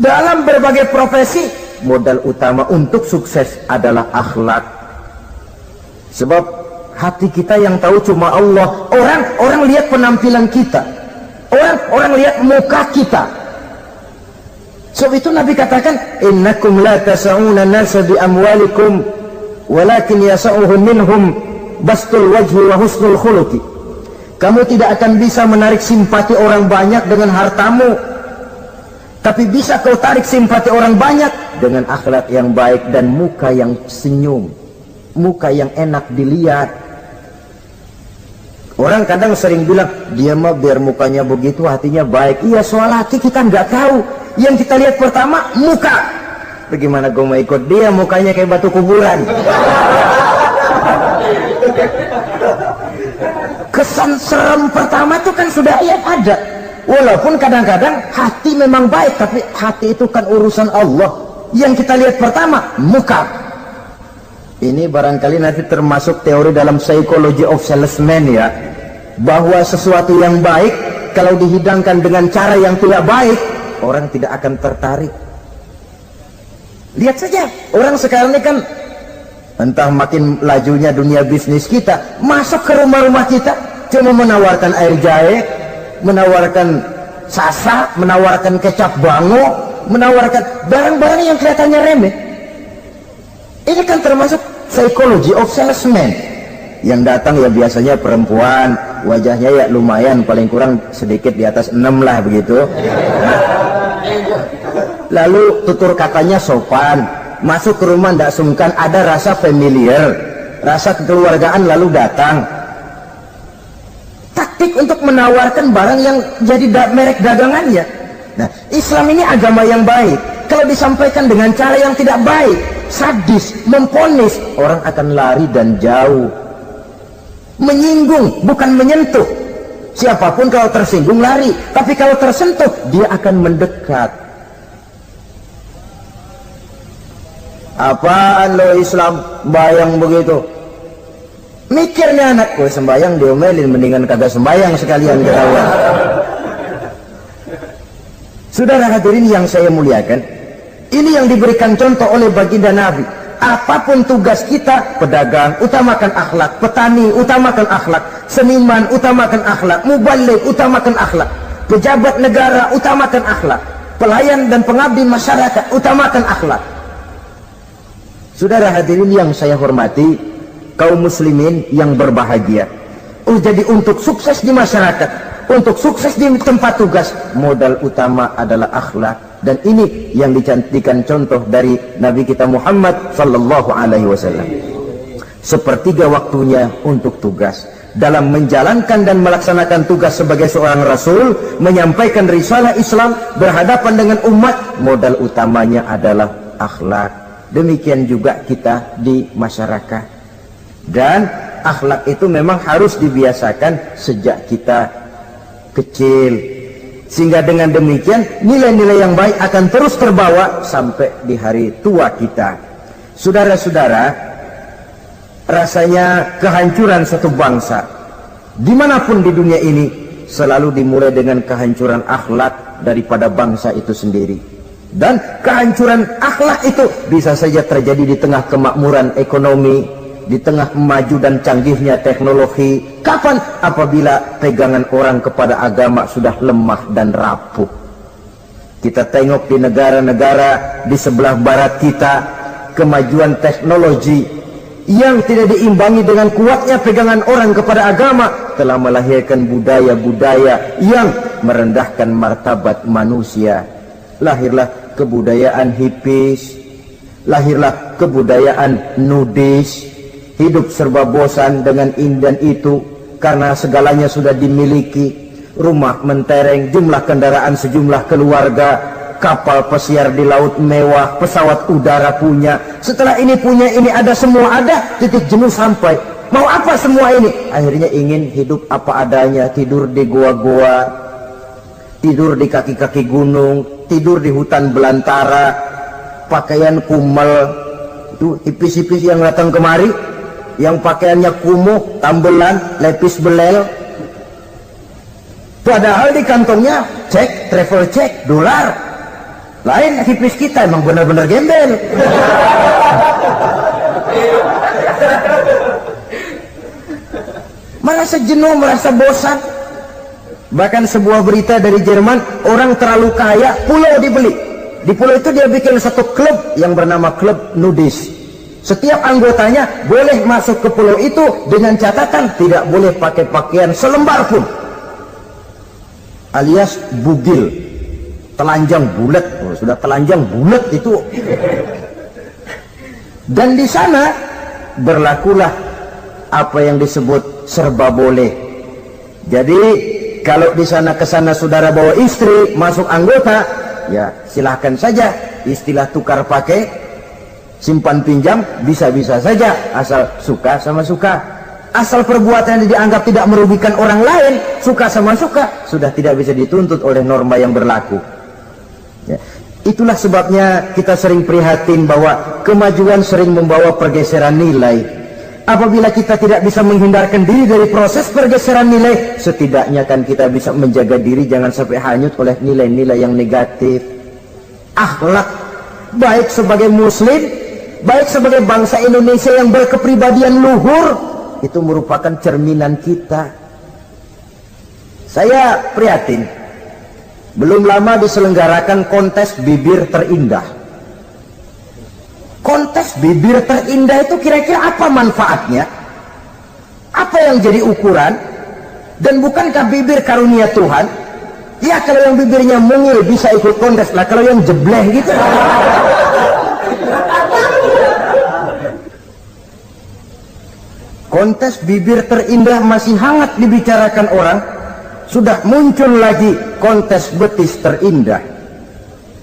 dalam berbagai profesi, modal utama untuk sukses adalah akhlak. Sebab hati kita yang tahu cuma Allah. Orang lihat penampilan kita, orang lihat muka kita. Sebab itu Nabi katakan, innakum la tas'una nasa bi amwalikum walakin yas'uhum minhum bastul wajhi wa husnul khuluqi. Kamu tidak akan bisa menarik simpati orang banyak dengan hartamu, tapi bisa kau tarik simpati orang banyak dengan akhlak yang baik dan muka yang senyum, muka yang enak dilihat. Orang kadang sering bilang, dia mah biar mukanya begitu hatinya baik. Iya, soal hati kita nggak tahu. Yang kita lihat pertama muka. Bagaimana gue mau ikut dia, mukanya kayak batu kuburan. Kesan serem pertama itu kan sudah ada. Walaupun kadang-kadang hati memang baik, tapi hati itu kan urusan Allah. Yang kita lihat pertama muka. Ini barangkali nanti termasuk teori dalam psychology of salesman ya, bahwa sesuatu yang baik kalau dihidangkan dengan cara yang tidak baik, orang tidak akan tertarik. Lihat saja orang sekarang ini kan, entah makin lajunya dunia bisnis kita, masuk ke rumah-rumah kita cuma menawarkan air jahe, menawarkan sasa, menawarkan kecap bango, menawarkan barang-barang yang kelihatannya remeh. Ini kan termasuk psychology of salesman. Yang datang ya biasanya perempuan, wajahnya ya lumayan, paling kurang sedikit di atas 6 lah begitu. Lalu tutur katanya sopan, masuk ke rumah tidak sungkan, ada rasa familiar, rasa kekeluargaan, lalu datang. Taktik untuk menawarkan barang yang jadi merek dagangannya. Nah, Islam ini agama yang baik. Kalau disampaikan dengan cara yang tidak baik, sadis, memponis, orang akan lari dan jauh. Menyinggung, bukan menyentuh. Siapapun kalau tersinggung lari, tapi kalau tersentuh dia akan mendekat. Apaan lo Islam bayang begitu? Mikirnya anak, gue sembayang diomelin, mendingan kagak sembayang sekalian ketahuan. Saudara hadirin yang saya muliakan, ini yang diberikan contoh oleh baginda Nabi. Apapun tugas kita, pedagang utamakan akhlak, petani utamakan akhlak, seniman utamakan akhlak, mubaligh utamakan akhlak, pejabat negara utamakan akhlak, pelayan dan pengabdi masyarakat utamakan akhlak. Saudara hadirin yang saya hormati, kaum muslimin yang berbahagia. Jadi untuk sukses di masyarakat, untuk sukses di tempat tugas, modal utama adalah akhlak. Dan ini yang dicantikan contoh dari Nabi kita Muhammad sallallahu alaihi wasallam. Sepertiga waktunya untuk tugas. Dalam menjalankan dan melaksanakan tugas sebagai seorang rasul, menyampaikan risalah Islam, berhadapan dengan umat, modal utamanya adalah akhlak. Demikian juga kita di masyarakat. Dan akhlak itu memang harus dibiasakan sejak kita kecil, sehingga dengan demikian nilai-nilai yang baik akan terus terbawa sampai di hari tua kita. Saudara-saudara, rasanya kehancuran satu bangsa dimanapun di dunia ini selalu dimulai dengan kehancuran akhlak daripada bangsa itu sendiri. Dan kehancuran akhlak itu bisa saja terjadi di tengah kemakmuran ekonomi, di tengah maju dan canggihnya teknologi. Kapan? Apabila pegangan orang kepada agama sudah lemah dan rapuh. Kita tengok di negara-negara di sebelah barat kita, kemajuan teknologi yang tidak diimbangi dengan kuatnya pegangan orang kepada agama telah melahirkan budaya-budaya yang merendahkan martabat manusia. Lahirlah kebudayaan hippies, lahirlah kebudayaan nudis, hidup serba bosan dengan ini dan itu karena segalanya sudah dimiliki. Rumah mentereng, jumlah kendaraan sejumlah keluarga, kapal pesiar di laut mewah, pesawat udara punya, setelah ini punya, ini ada, semua ada, titik jenuh sampai. Mau apa semua ini? Akhirnya ingin hidup apa adanya, tidur di goa-goa, tidur di kaki-kaki gunung, tidur di hutan belantara, pakaian kumel. Itu hipis-hipis yang datang kemari, yang pakaiannya kumuh, tambelan, lepis belel, padahal di kantongnya cek, travel cek, dolar. Lain hipis kita, emang benar-benar gembel. Merasa jenuh, merasa bosan. Bahkan sebuah berita dari Jerman, orang terlalu kaya, pulau dibeli. Di pulau itu dia bikin satu klub yang bernama klub nudis. Setiap anggotanya boleh masuk ke pulau itu dengan catatan tidak boleh pakai pakaian selembar pun, alias bugil, telanjang bulat. Sudah telanjang bulat itu. Dan di sana berlakulah apa yang disebut serba boleh. Jadi kalau di sana ke sana saudara bawa istri masuk anggota, ya silahkan saja. Istilah tukar pakai, simpan pinjam, bisa-bisa saja, asal suka sama suka. Asal perbuatan yang dianggap tidak merugikan orang lain, suka sama suka, sudah tidak bisa dituntut oleh norma yang berlaku. Ya. Itulah sebabnya kita sering prihatin bahwa kemajuan sering membawa pergeseran nilai. Apabila kita tidak bisa menghindarkan diri dari proses pergeseran nilai, setidaknya kan kita bisa menjaga diri jangan sampai hanyut oleh nilai-nilai yang negatif. Akhlak, baik sebagai muslim, baik sebagai bangsa Indonesia yang berkepribadian luhur, itu merupakan cerminan kita. Saya prihatin, belum lama diselenggarakan kontes bibir terindah. Kontes bibir terindah itu kira-kira apa manfaatnya? Apa yang jadi ukuran? Dan bukankah bibir karunia Tuhan? Ya kalau yang bibirnya mungil bisa ikut kontes lah, kalau yang jebleh gitu. Kontes bibir terindah masih hangat dibicarakan orang. Sudah muncul lagi kontes betis terindah.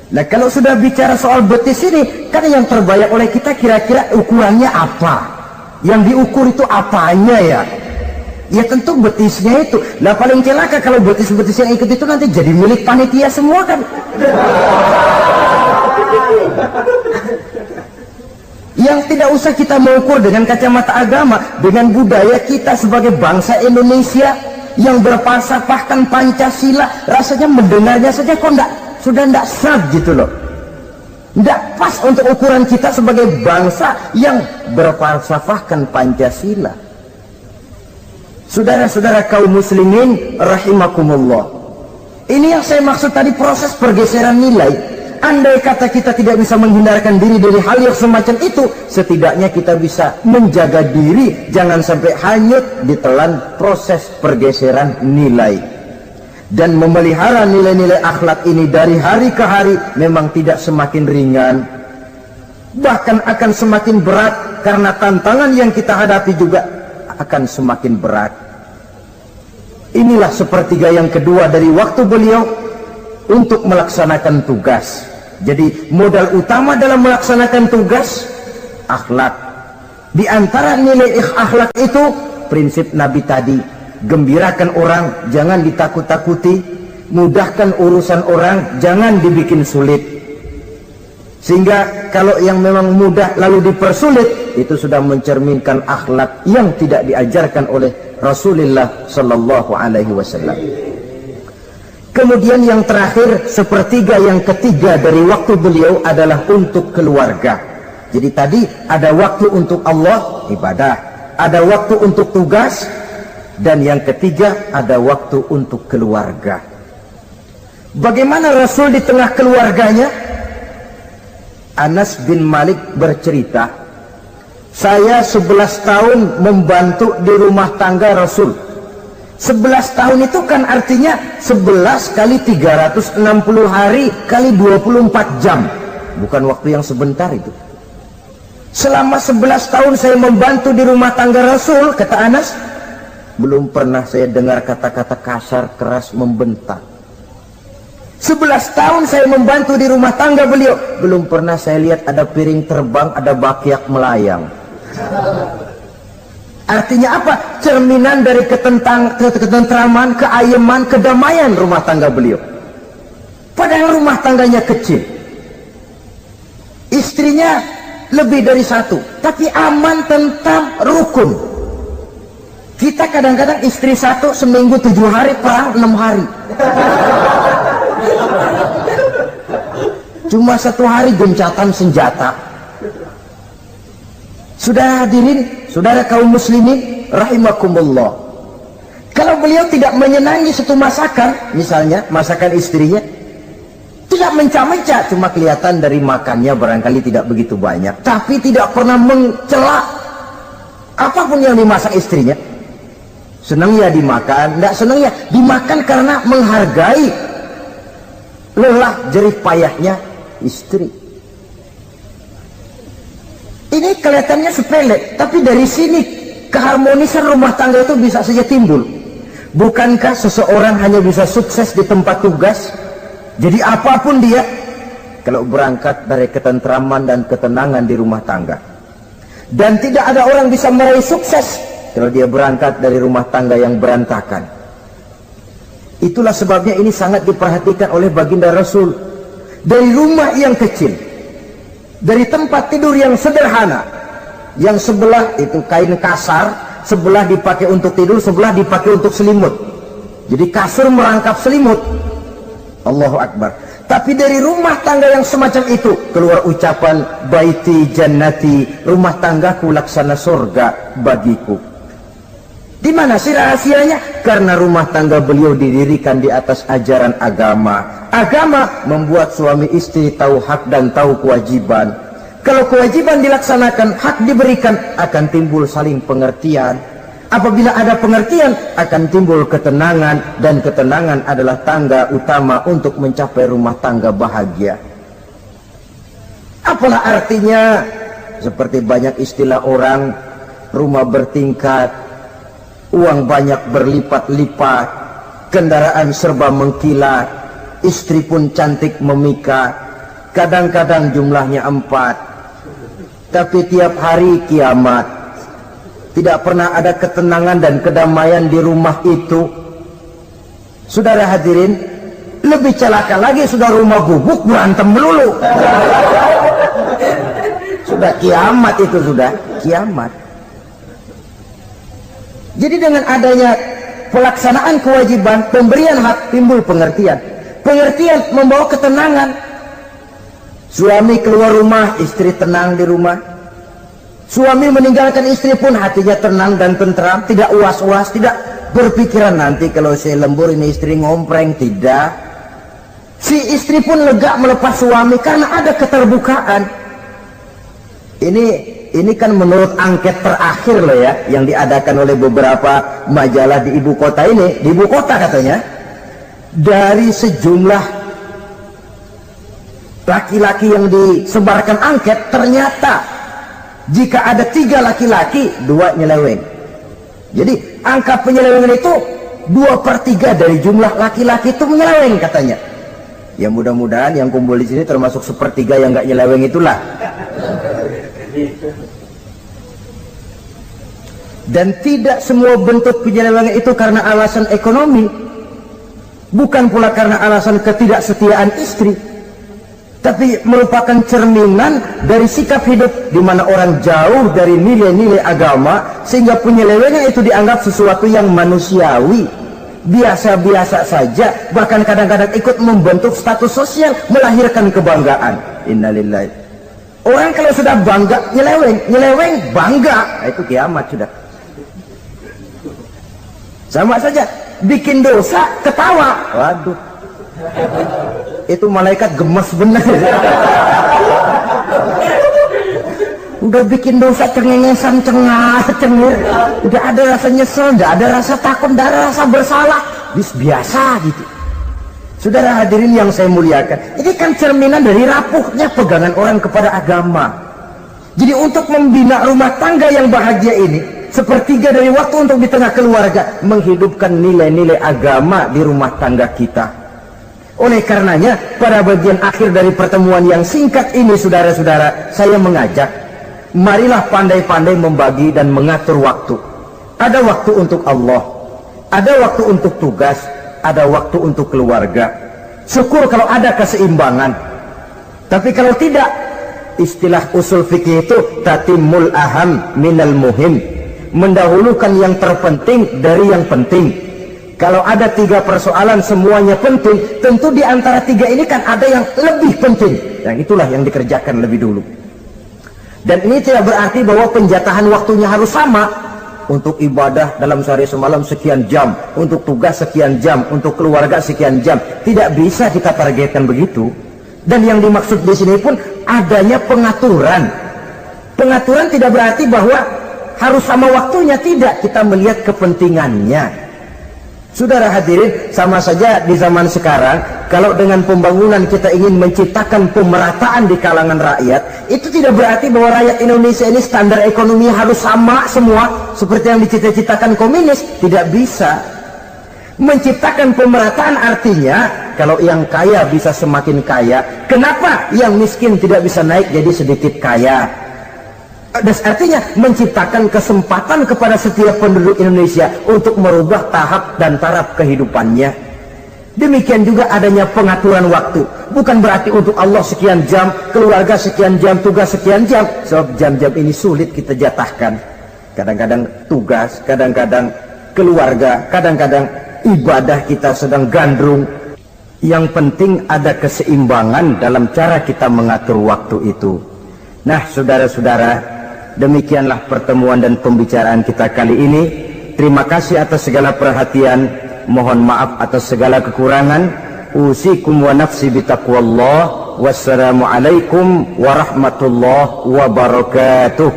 Nah kalau sudah bicara soal betis ini, kan yang terbayang oleh kita kira-kira ukurannya apa? Yang diukur itu apanya ya? Ya tentu betisnya itu. Nah paling celaka kalau betis-betis yang ikut itu nanti jadi milik panitia semua kan. Yang tidak usah kita mengukur dengan kacamata agama, dengan budaya kita sebagai bangsa Indonesia yang berfalsafahkan Pancasila, rasanya mendengarnya saja kok sudah tidak sah gitu loh. Tidak pas untuk ukuran kita sebagai bangsa yang berfalsafahkan Pancasila. Saudara-saudara kaum muslimin rahimakumullah, ini yang saya maksud tadi, proses pergeseran nilai. Andai kata kita tidak bisa menghindarkan diri dari hal yang semacam itu, setidaknya kita bisa menjaga diri jangan sampai hanyut ditelan proses pergeseran nilai. Dan memelihara nilai-nilai akhlak ini dari hari ke hari memang tidak semakin ringan, bahkan akan semakin berat, karena tantangan yang kita hadapi juga akan semakin berat. Inilah sepertiga yang kedua dari waktu beliau untuk melaksanakan tugas. Jadi modal utama dalam melaksanakan tugas akhlak. Di antara nilai akhlak itu prinsip Nabi tadi, gembirakan orang, jangan ditakut-takuti, mudahkan urusan orang, jangan dibikin sulit. Sehingga kalau yang memang mudah lalu dipersulit, itu sudah mencerminkan akhlak yang tidak diajarkan oleh Rasulullah sallallahu alaihi wasallam. Kemudian yang terakhir, sepertiga yang ketiga dari waktu beliau adalah untuk keluarga. Jadi tadi ada waktu untuk Allah, ibadah, ada waktu untuk tugas, dan yang ketiga ada waktu untuk keluarga. Bagaimana Rasul di tengah keluarganya? Anas bin Malik bercerita, saya 11 tahun membantu di rumah tangga Rasul. 11 tahun itu kan artinya 11 kali 360 hari kali 24 jam. Bukan waktu yang sebentar itu. Selama 11 tahun saya membantu di rumah tangga Rasul, kata Anas, belum pernah saya dengar kata-kata kasar, keras, membentak. 11 tahun saya membantu di rumah tangga beliau, belum pernah saya lihat ada piring terbang, ada bakyak melayang. Artinya apa? Cerminan dari ketentraman, keayeman, kedamaian rumah tangga beliau. Padahal rumah tangganya kecil, istrinya lebih dari satu, tapi aman, tentram, rukun. Kita kadang-kadang istri satu seminggu 7 hari, perang 6 hari. Cuma 1 hari gencatan senjata. Sudah hadirin, saudara kaum muslimin rahimakumullah, kalau beliau tidak menyenangi satu masakan, misalnya masakan istrinya, tidak mencah-mencah, cuma kelihatan dari makannya barangkali tidak begitu banyak, tapi tidak pernah mencela apapun yang dimasak istrinya. Senang ya dimakan, tidak senang ya dimakan karena menghargai lelah jerih payahnya istri. Ini kelihatannya sepele, tapi dari sini keharmonisan rumah tangga itu bisa saja timbul. Bukankah seseorang hanya bisa sukses di tempat tugas? Jadi apapun dia, kalau berangkat dari ketentraman dan ketenangan di rumah tangga. Dan tidak ada orang bisa meraih sukses kalau dia berangkat dari rumah tangga yang berantakan. Itulah sebabnya ini sangat diperhatikan oleh baginda Rasul. Dari rumah yang kecil, dari tempat tidur yang sederhana, yang sebelah itu kain kasar, sebelah dipakai untuk tidur, sebelah dipakai untuk selimut. Jadi kasur merangkap selimut. Allahu Akbar. Tapi dari rumah tangga yang semacam itu keluar ucapan baiti jannati, rumah tanggaku laksana surga bagiku. Di mana sih rahasianya? Karena rumah tangga beliau didirikan di atas ajaran agama. Agama membuat suami istri tahu hak dan tahu kewajiban. Kalau kewajiban dilaksanakan, hak diberikan, akan timbul saling pengertian. Apabila ada pengertian, akan timbul ketenangan, dan ketenangan adalah tangga utama untuk mencapai rumah tangga bahagia. Apalah artinya? Seperti banyak istilah orang, rumah bertingkat, uang banyak berlipat-lipat, kendaraan serba mengkilat, istri pun cantik memikat, kadang-kadang jumlahnya 4. Tapi tiap hari kiamat. Tidak pernah ada ketenangan dan kedamaian di rumah itu. Saudara hadirin, lebih celaka lagi sudah rumah gubuk berantem melulu. Sudah kiamat itu, sudah kiamat. Jadi dengan adanya pelaksanaan kewajiban, pemberian hak, timbul pengertian. Pengertian membawa ketenangan. Suami keluar rumah, istri tenang di rumah. Suami meninggalkan istri pun hatinya tenang dan tentram, tidak was-was, tidak berpikiran nanti kalau saya lembur ini istri ngompreng, tidak. Si istri pun lega melepas suami karena ada keterbukaan. Ini kan menurut angket terakhir loh ya, yang diadakan oleh beberapa majalah di ibu kota ini, di ibu kota katanya, dari sejumlah laki-laki yang disebarkan angket, ternyata jika ada 3 laki-laki, 2 nyeleweng. Jadi angka penyelewengan itu 2/3 dari jumlah laki-laki itu menyeleweng katanya. Ya mudah-mudahan yang kumpul di sini termasuk 1/3 yang nggak nyeleweng itulah. Dan tidak semua bentuk penyelewengan itu karena alasan ekonomi, bukan pula karena alasan ketidaksetiaan istri, tapi merupakan cerminan dari sikap hidup di mana orang jauh dari nilai-nilai agama, sehingga penyelewengan itu dianggap sesuatu yang manusiawi, biasa-biasa saja, bahkan kadang-kadang ikut membentuk status sosial, melahirkan kebanggaan. Innalillahi. Orang kalau sudah bangga nyeleweng bangga, itu kiamat sudah. Sama saja, bikin dosa ketawa, waduh, itu malaikat gemes benar. Udah bikin dosa cengengesan, cengar-cengir, udah ada rasa nyesel, udah ada rasa takut, udah ada rasa bersalah, biasa gitu. Saudara hadirin yang saya muliakan, ini kan cerminan dari rapuhnya pegangan orang kepada agama. Jadi untuk membina rumah tangga yang bahagia ini, 1/3 dari waktu untuk di tengah keluarga, menghidupkan nilai-nilai agama di rumah tangga kita. Oleh karenanya, pada bagian akhir dari pertemuan yang singkat ini, saudara-saudara, saya mengajak, marilah pandai-pandai membagi dan mengatur waktu. Ada waktu untuk Allah, ada waktu untuk tugas, ada waktu untuk keluarga. Syukur kalau ada keseimbangan. Tapi kalau tidak, istilah usul fikih itu tatimul aham minal muhim, mendahulukan yang terpenting dari yang penting. Kalau ada 3 persoalan semuanya penting, tentu di antara 3 ini kan ada yang lebih penting, yang itulah yang dikerjakan lebih dulu. Dan ini tidak berarti bahwa penjatahan waktunya harus sama. Untuk ibadah dalam sehari semalam sekian jam, untuk tugas sekian jam, untuk keluarga sekian jam. Tidak bisa kita targetkan begitu. Dan yang dimaksud di sini pun adanya pengaturan. Pengaturan tidak berarti bahwa harus sama waktunya, tidak. Kita melihat kepentingannya. Saudara hadirin, sama saja di zaman sekarang, kalau dengan pembangunan kita ingin menciptakan pemerataan di kalangan rakyat, itu tidak berarti bahwa rakyat Indonesia ini standar ekonomi harus sama semua seperti yang dicita-citakan komunis. Tidak bisa. Menciptakan pemerataan artinya kalau yang kaya bisa semakin kaya, kenapa yang miskin tidak bisa naik jadi sedikit kaya? Dan artinya menciptakan kesempatan kepada setiap penduduk Indonesia untuk merubah tahap dan taraf kehidupannya. Demikian juga adanya pengaturan waktu. Bukan berarti untuk Allah sekian jam, keluarga sekian jam, tugas sekian jam. Sebab jam-jam ini sulit kita jatahkan. Kadang-kadang tugas, kadang-kadang keluarga, kadang-kadang ibadah kita sedang gandrung. Yang penting ada keseimbangan dalam cara kita mengatur waktu itu. Nah, saudara-saudara, demikianlah pertemuan dan pembicaraan kita kali ini. Terima kasih atas segala perhatian. Mohon maaf atas segala kekurangan. Usikum wa nafsi bitaqwallah. Wassalamualaikum warahmatullahi wabarakatuh.